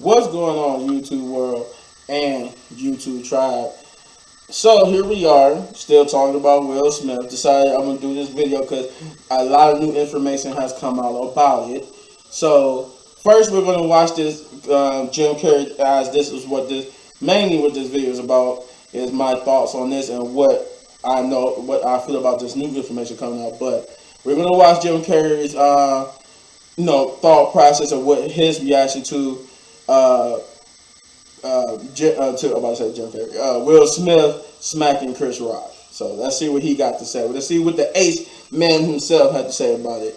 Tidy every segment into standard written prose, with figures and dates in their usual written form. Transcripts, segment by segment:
What's going on, YouTube world and YouTube tribe? So here we are, still talking about Will Smith. Decided I'm gonna do this video because a lot of new information has come out about it. So first, we're gonna watch this Jim Carrey, as this is what this mainly what this video is about. Is my thoughts on this and what I know, what I feel about this new information coming out. But we're gonna watch Jim Carrey's thought process of what his reaction to Jim Carrey, Will Smith smacking Chris Rock. So let's see what he got to say. Let's see what the ace man himself had to say about it.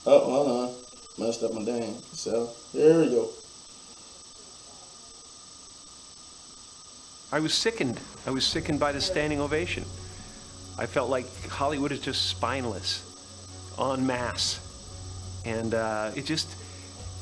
Oh, hold on, messed up my dang. So here we go. I was sickened. I was sickened by the standing ovation. I felt like Hollywood is just spineless, en masse. And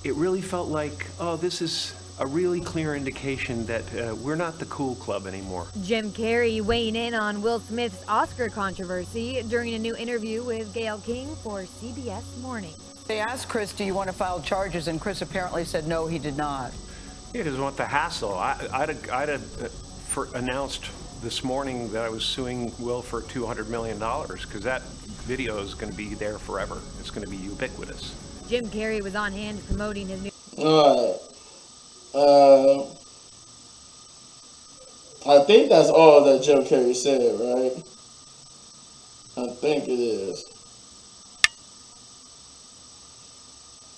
it really felt like, oh, this is a really clear indication that we're not the cool club anymore. Jim Carrey weighing in on Will Smith's Oscar controversy during a new interview with Gayle King for CBS Morning. They asked Chris, do you want to file charges? And Chris apparently said no, he did not. He doesn't want the hassle. I'd announced this morning that I was suing Will for $200 million because that video is going to be there forever. It's going to be ubiquitous. Jim Carrey was on hand promoting his new... I think that's all that Jim Carrey said, right? I think it is.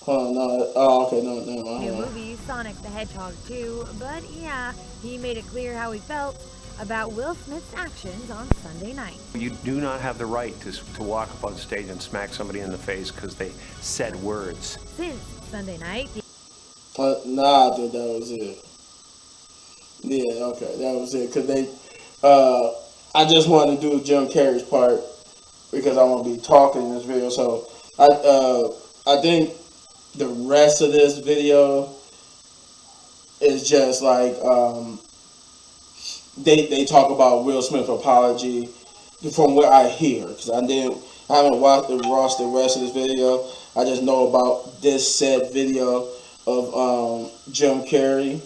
Oh, no. Oh, okay, no, never mind. New movie, Sonic the Hedgehog 2, but yeah, he made it clear how he felt about Will Smith's actions on Sunday night. You do not have the right to walk up on stage and smack somebody in the face because they said words. Since Sunday night... Nah, I think that was it. Yeah, okay, that was it. Because they, I just wanted to do Jim Carrey's part because I want to be talking in this video. So, I think the rest of this video is just like, they talk about Will Smith apology from what I hear, because I haven't watched the rest of this video. I just know about this said video of Jim Carrey.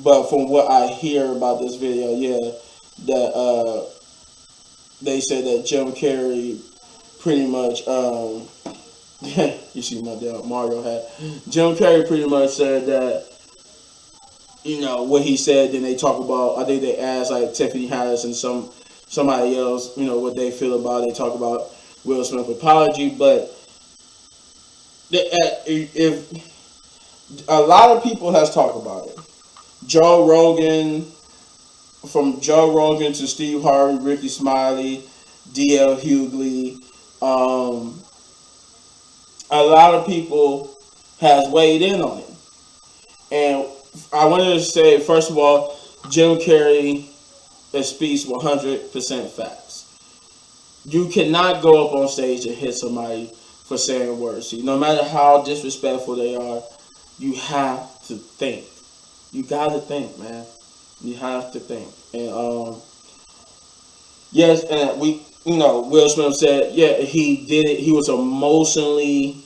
But from what I hear about this video, yeah, that they said that Jim Carrey pretty much you see my Mario hat. Jim Carrey pretty much said that, you know, what he said. Then they talk about, I think they asked like Tiffany Haddish and somebody else, you know, what they feel about it. They talk about Will Smith's apology, but if a lot of people has talked about it. Joe Rogan, from Joe Rogan to Steve Harvey, Ricky Smiley, D.L. Hughley, a lot of people has weighed in on it. And I wanted to say, first of all, Jim Carrey speaks 100% facts. You cannot go up on stage and hit somebody for saying words. See, no matter how disrespectful they are, you have to think. You gotta think, man. You have to think. And yes, and Will Smith said, yeah, he did it. He was emotionally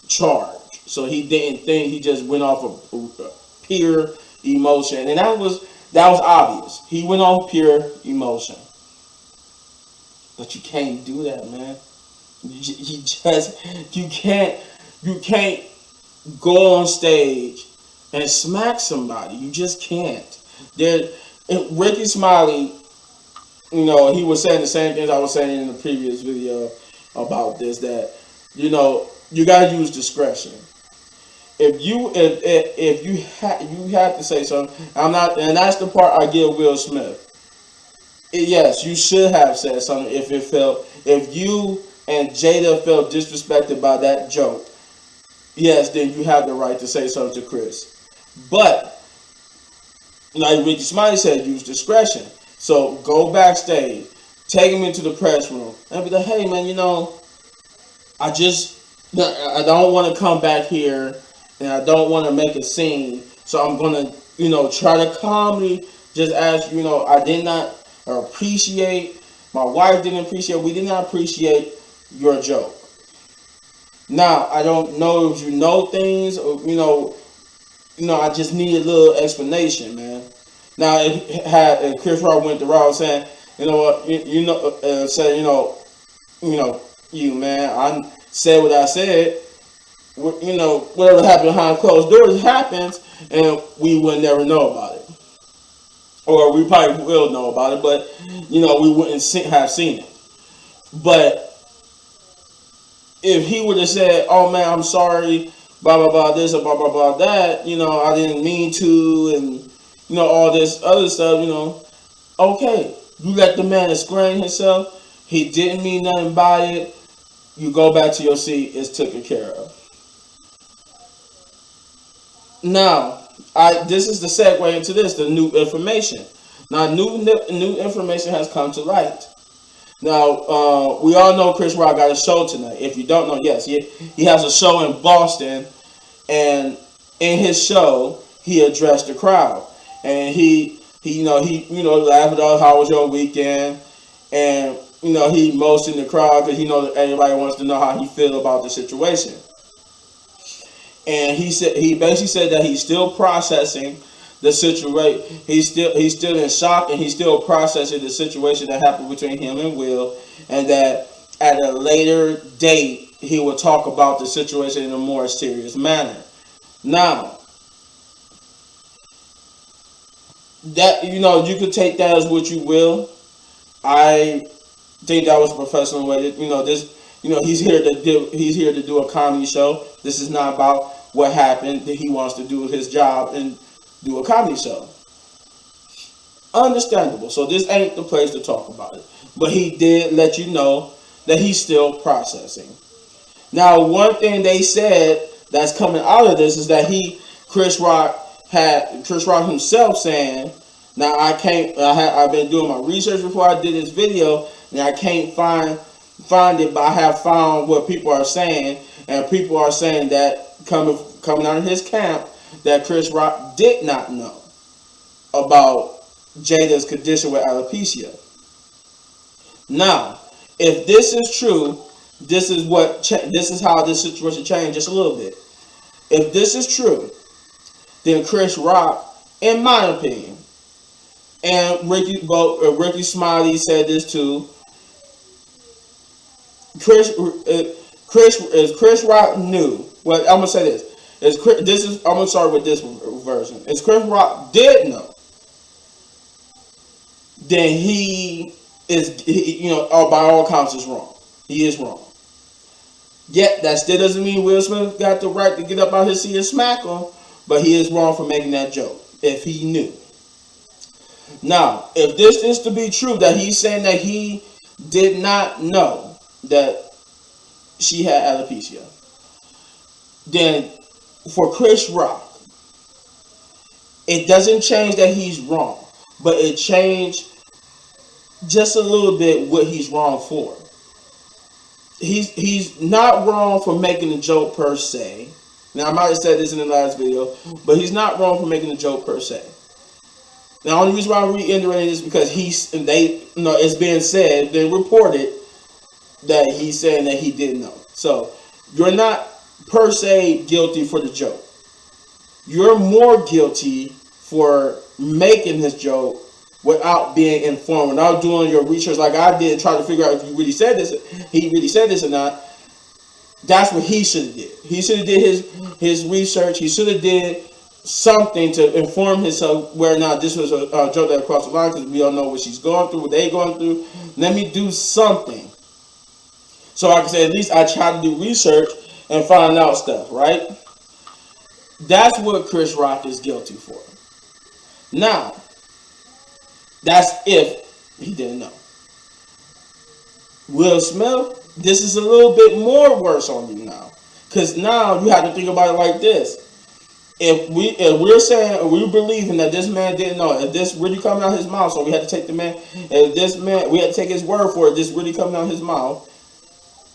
charged, so he didn't think. He just went off of pure emotion, and that was obvious. He went on pure emotion. But you can't do that, man. You can't go on stage and smack somebody. You just can't. Ricky Smiley, you know, he was saying the same things I was saying in the previous video about this, that, you know, you gotta use discretion. If you have to say something, and that's the part I give Will Smith. Yes, you should have said something if you and Jada felt disrespected by that joke. Yes, then you have the right to say something to Chris. But like Ricky Smiley said, use discretion. So go backstage, take him into the press room, and be like, hey man, you know, I don't want to come back here, and I don't want to make a scene, so I'm gonna, you know, try to calmly just ask, you know, I did not appreciate, my wife didn't appreciate, we did not appreciate your joke. Now, I don't know if you know things, or I just need a little explanation, man. Now, if Chris Rock went the route saying, you know what, said, you man, I said what I said. Whatever happened behind closed doors happens, and we would never know about it, or we probably will know about it, but we wouldn't have seen it. But if he would have said, "Oh man, I'm sorry, blah blah blah this or blah blah blah that," I didn't mean to, and all this other stuff, okay, you let the man explain himself. He didn't mean nothing by it. You go back to your seat. It's taken care of. Now, this is the segue into this, the new information. Now, new information has come to light. Now, we all know Chris Rock got a show tonight. If you don't know, yes, he has a show in Boston, and in his show, he addressed the crowd, and he laughed about how was your weekend, and he motioned the crowd because that everybody wants to know how he feel about the situation. And he basically said that he's still processing the situation. He's still in shock, and he's still processing the situation that happened between him and Will, and that at a later date he will talk about the situation in a more serious manner. Now, that you could take that as what you will. I think that was a professional way to he's here to do a comedy show. This is not about what happened. That he wants to do his job and do a comedy show. Understandable. So this ain't the place to talk about it. But he did let you know that he's still processing. Now, one thing they said that's coming out of this is that Chris Rock himself saying, now I've been doing my research before I did this video, and I can't find it, but I have found what people are saying, and people are saying that coming out of his camp, that Chris Rock did not know about Jada's condition with alopecia. Now, if this is true, this is how this situation changed just a little bit. If this is true, then Chris Rock, in my opinion, and Ricky Smiley said this too. Chris Rock knew. Well, I'm gonna say this. I'm gonna start with this version. If Chris Rock did know, then he is, by all accounts, is wrong. He is wrong. Yet that still doesn't mean Will Smith got the right to get up out his seat and smack him. But he is wrong for making that joke if he knew. Now, if this is to be true, that he's saying that he did not know that she had alopecia, then for Chris Rock, it doesn't change that he's wrong, but it changed just a little bit what he's wrong for. He's not wrong for making a joke per se. Now, I might have said this in the last video, but he's not wrong for making a joke per se. Now, the only reason why I'm reiterating this is because it's being said, been reported that he's saying that he didn't know. So, you're not per se guilty for the joke. You're more guilty for making this joke without being informed, without doing your research like I did, try to figure out if he really said this or not. That's what he should have did. He should have did his research. He should have did something to inform himself whether or not this was a joke that crossed the line, because we all know what she's going through, what they're going through. Let me do something. So I can say, at least I tried to do research and find out stuff, right? That's what Chris Rock is guilty for. Now, that's if he didn't know. Will Smith, this is a little bit more worse on you now. Because now you have to think about it like this. If we're saying, we're believing that this man didn't know, if this really coming out his mouth, so we had to take we had to take his word for it, this really coming out his mouth,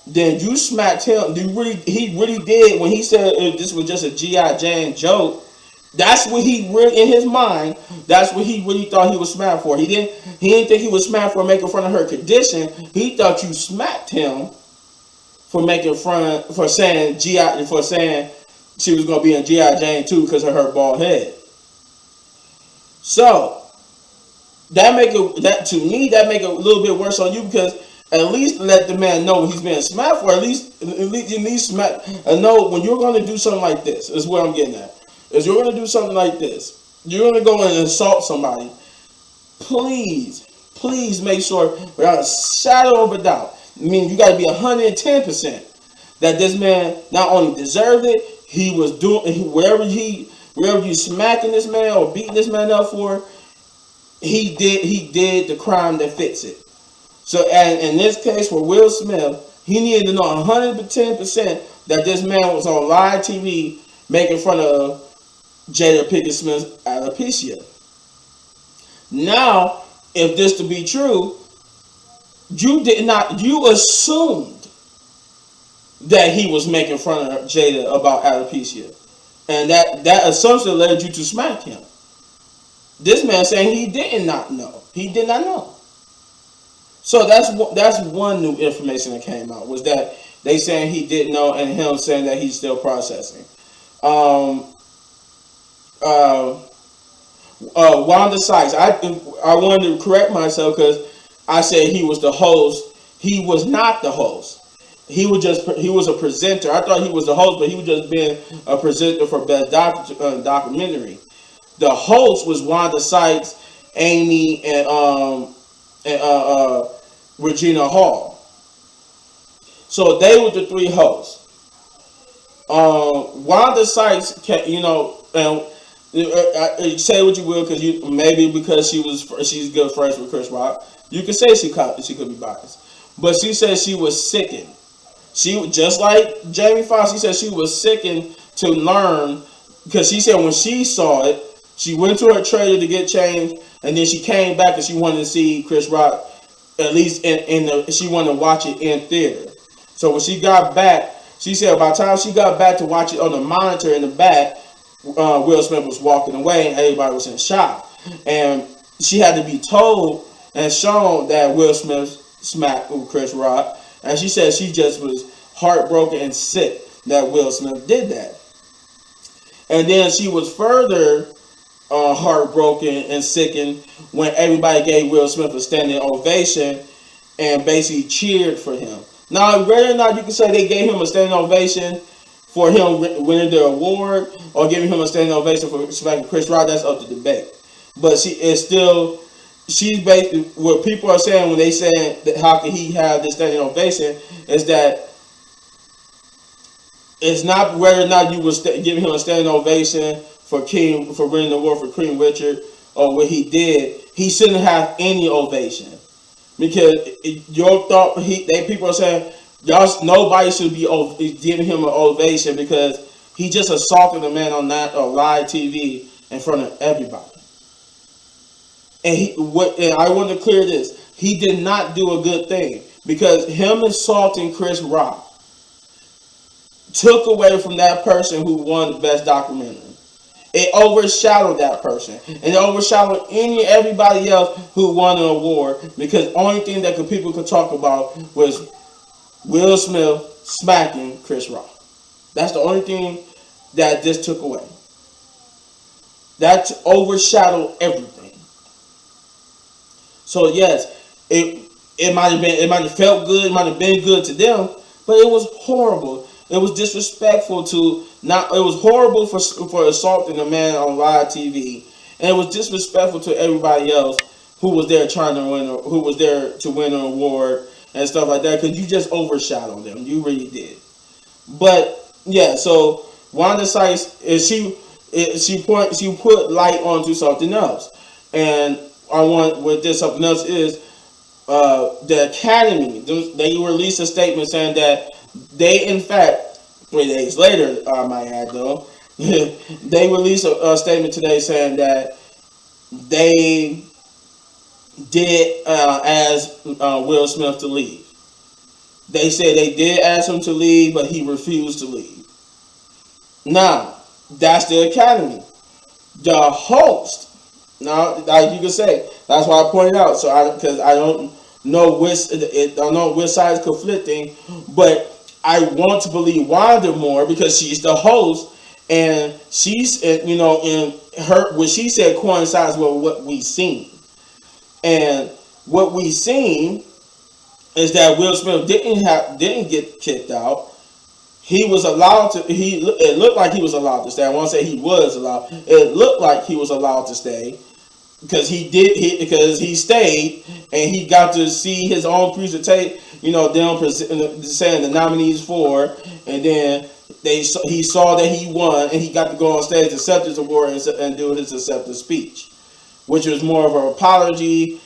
then you smacked him. He really did, when he said this was just a G.I. Jane joke, that's what he really, in his mind, that's what he really thought he was smacked for. He didn't think he was smacked for making fun of her condition. He thought you smacked him for making fun for saying she was gonna be in G.I. Jane 2 because of her bald head. So that make it a little bit worse on you, because at least let the man know he's being smacked for. At least you need smack and know when you're gonna do something like this. Is what I'm getting at. Is you're gonna do something like this. You're gonna go and assault somebody. Please make sure without a shadow of a doubt. I mean, you got to be 110% that this man not only deserved it, he was doing wherever you smacking this man or beating this man up for, he did the crime that fits it. So, and in this case for Will Smith, he needed to know 110% that this man was on live TV making fun of Jada Pinkett Smith's alopecia. Now, if this to be true, you assumed that he was making fun of Jada about alopecia. And that assumption led you to smack him. This man saying he did not know. He did not know. So that's one new information that came out, was that they saying he didn't know, and him saying that he's still processing. Wanda Sykes, I wanted to correct myself because I said he was the host. He was not the host. He was a presenter. I thought he was the host, but he was just being a presenter for Best Documentary. The host was Wanda Sykes, Amy, and Regina Hall. So they were the three hosts. Wanda Sykes, say what you will, because she's good friends with Chris Rock. You can say she could be biased, but she said she was sickened. She, just like Jamie Foxx, she said she was sickened to learn, because she said when she saw it, she went to her trailer to get changed, and then she came back and she wanted to see Chris Rock, at least she wanted to watch it in theater. So when she got back, she said by the time she got back to watch it on the monitor in the back, Will Smith was walking away and everybody was in shock. And she had to be told and shown that Will Smith smacked Chris Rock. And she said she just was heartbroken and sick that Will Smith did that. And then she was further heartbroken and sickened when everybody gave Will Smith a standing ovation and basically cheered for him. Now, whether or not you can say they gave him a standing ovation for him winning the award or giving him a standing ovation for smacking Chris Rock, that's up to debate. But she's basically, what people are saying when they say that how can he have this standing ovation is that it's not whether or not you was giving him a standing ovation for winning the award for King Richard or what he did. He shouldn't have any ovation, because people are saying nobody should be giving him an ovation because he just assaulted a man on live TV in front of everybody. And I want to clear this: he did not do a good thing, because him assaulting Chris Rock took away from that person who won the Best Documentary. It overshadowed that person, and it overshadowed everybody else who won an award, because the only thing that people could talk about was Will Smith smacking Chris Rock. That's the only thing that this took away. That overshadowed everything. So yes, it might have felt good, it might have been good to them, but it was horrible. It was disrespectful it was horrible for assaulting a man on live TV, and it was disrespectful to everybody else who was there to win an award and stuff like that, because you just overshadowed them. You really did. But yeah, so Wanda Sykes she put light onto something else, and something else is the Academy. They released a statement saying that they, in fact, 3 days later, I might add though, they released a statement today saying that they did ask Will Smith to leave. They said they did ask him to leave, but he refused to leave. Now, that's the Academy. The host, now, like you can say, that's why I pointed out. So because I don't know which side is conflicting, but I want to believe Wanda more because she's the host, and she's in her what she said coincides with what we seen, and what we seen is that Will Smith didn't get kicked out. He was allowed to. It looked like he was allowed to stay. I won't say he was allowed. It looked like he was allowed to stay because because he stayed and he got to see his own presentation. Them saying the nominees for, and then he saw that he won and he got to go on stage, accept his award, and do his acceptance speech, which was more of an apology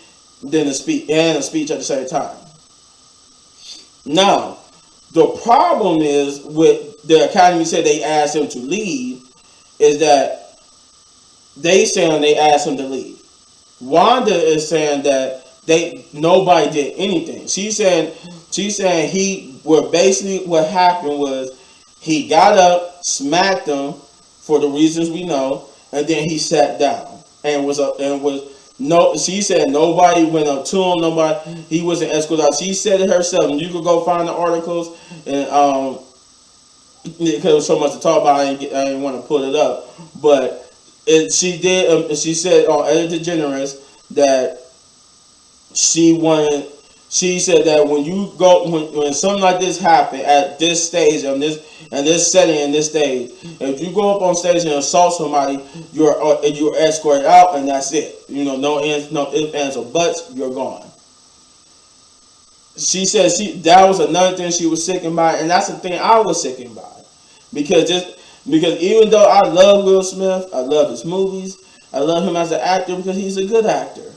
than a speech at the same time. Now, the problem is with the Academy said they asked him to leave, is that they saying they asked him to leave. Wanda is saying that nobody did anything. She's saying basically what happened was he got up, smacked them for the reasons we know, and then he sat down she said nobody went up to him, he wasn't escorted out. She said it herself, and you could go find the articles, and because there was so much to talk about, I didn't want to put it up, but she did. She said on Ellen DeGeneres that she said that when something like this happened at this stage and this setting and this stage, if you go up on stage and assault somebody, you're escorted out and that's it. No ifs, ands, or buts. You're gone. She said that was another thing she was sickened by, and that's the thing I was sickened by, because even though I love Will Smith, I love his movies, I love him as an actor because he's a good actor.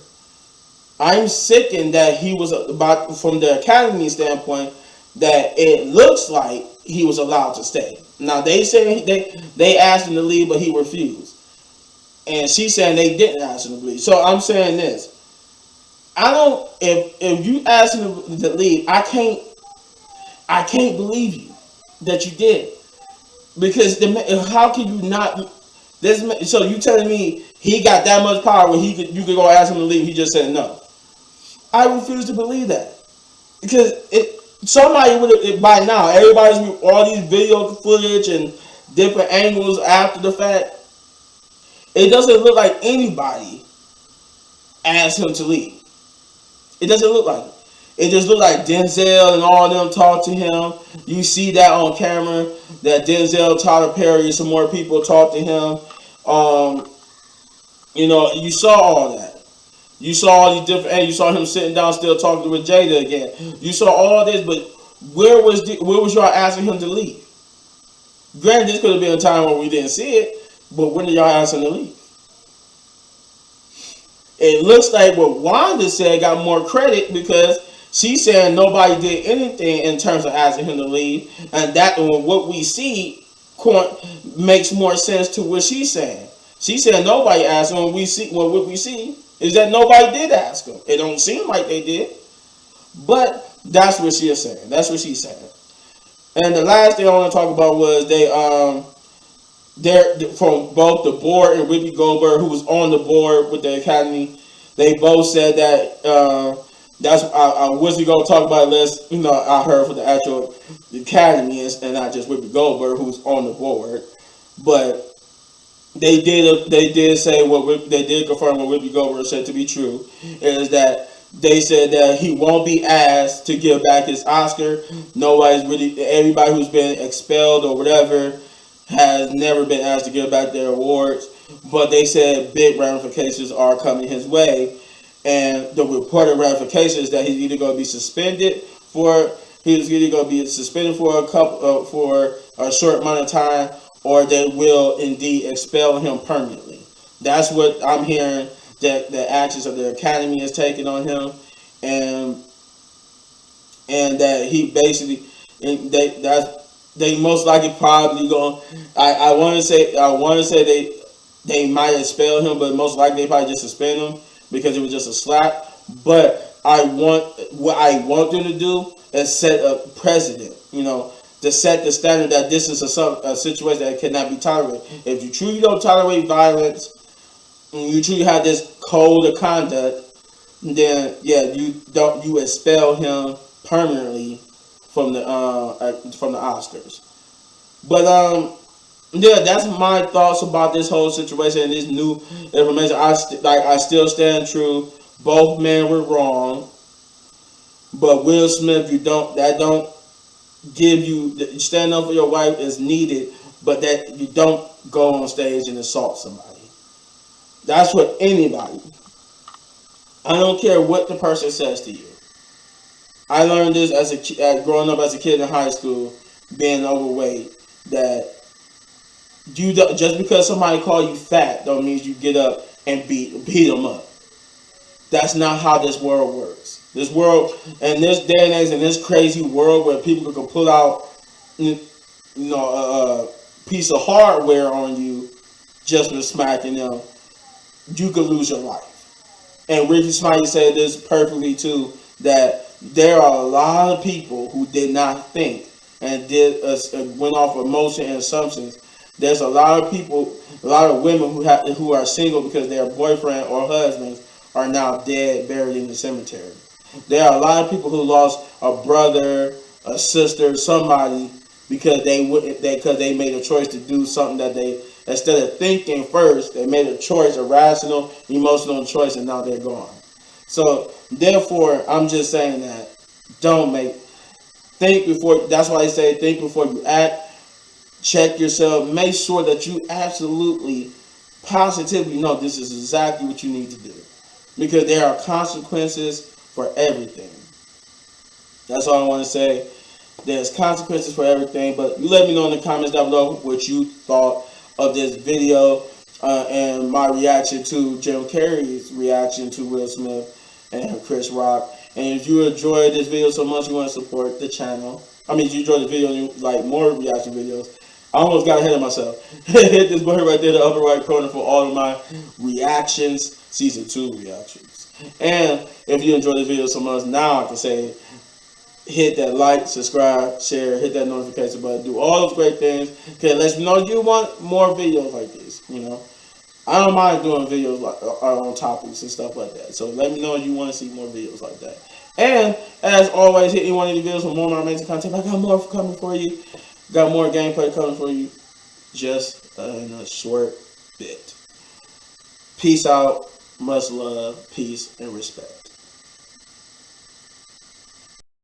I'm sickened that he was from the Academy standpoint, that it looks like he was allowed to stay. Now they say they asked him to leave, but he refused, and she's saying they didn't ask him to leave. So I'm saying this: if you ask him to leave, I can't believe you that you did, because how can you not? So you telling me he got that much power where you could go ask him to leave? He just said no. I refuse to believe that, because somebody would have by now. Everybody's all these video footage and different angles after the fact. It doesn't look like anybody asked him to leave. It doesn't look like it. It just looked like Denzel and all of them talked to him. You see that on camera, that Denzel, Tyler Perry, and some more people talked to him. You saw all that. You saw all these different, and you saw him sitting down still talking with Jada again. You saw all this, but where was y'all asking him to leave? Granted, this could have been a time where we didn't see it, but when did y'all ask him to leave? It looks like what Wanda said got more credit, because she's saying nobody did anything in terms of asking him to leave, and that what we see makes more sense to what she's saying. She said nobody asked him. What we see is that nobody did ask him. It don't seem like they did, but that's what she is saying. That's what she's saying. And the last thing I want to talk about was they're from both the board and Whoopi Goldberg, who was on the board with the Academy. They both said that I wasn't going to talk about this. I heard from the actual Academy and not just Whoopi Goldberg, who's on the board, but they did say they did confirm what Whoopi Goldberg said to be true, is that they said that he won't be asked to give back his Oscar. Everybody who's been expelled or whatever has never been asked to give back their awards, but they said big ramifications are coming his way, and the reported ramifications that he's either going to be suspended for a short amount of time, or they will indeed expel him permanently. That's what I'm hearing that the actions of the Academy is taking on him, and that he basically they most likely probably going. I want to say they might expel him, but most likely they probably just suspend him because it was just a slap. But what I want them to do is set a precedent, to set the standard that this is a situation that cannot be tolerated. If you truly don't tolerate violence, and you truly have this code of conduct, then you expel him permanently from the Oscars. But yeah, that's my thoughts about this whole situation and this new information. I still stand true. Both men were wrong, but Will Smith, don't give you stand up for your wife is needed, but that you don't go on stage and assault somebody. That's what anybody. I don't care what the person says to you. I learned this growing up as a kid in high school, being overweight. That just because somebody call you fat, don't mean you get up and beat them up. That's not how this world works. This world, and this day and age, in this crazy world where people can pull out, a piece of hardware on you just for smacking them, you could lose your life. And Ricky Smiley said this perfectly too, that there are a lot of people who did not think and went off emotion and assumptions. There's a lot of people, a lot of women who are single because their boyfriend or husbands are now dead, buried in the cemetery. There are a lot of people who lost a brother, a sister, somebody because they made a choice to do something that they, instead of thinking first, they made a choice, a rational, emotional choice, and now they're gone. So therefore, I'm just saying that think before. That's why I say think before you act. Check yourself. Make sure that you absolutely, positively know this is exactly what you need to do, because there are consequences for everything. That's all I want to say. There's consequences for everything, but you let me know in the comments down below what you thought of this video and my reaction to Jim Carrey's reaction to Will Smith and Chris Rock. And if you enjoyed this video so much, you want to support the channel. I mean, if you enjoyed the video and you like more reaction videos, I almost got ahead of myself. Hit this button right there in the upper right corner for all of my reactions, season 2 reactions. And if you enjoyed this video so much, now I can say hit that like, subscribe, share, hit that notification button, do all those great things. Okay, let me know you want more videos like this. I don't mind doing videos like on topics and stuff like that. So let me know if you want to see more videos like that. And as always, hit any one of these videos for more of my amazing content. I got more coming for you. Got more gameplay coming for you. Just in a short bit. Peace out. Much love, peace, and respect.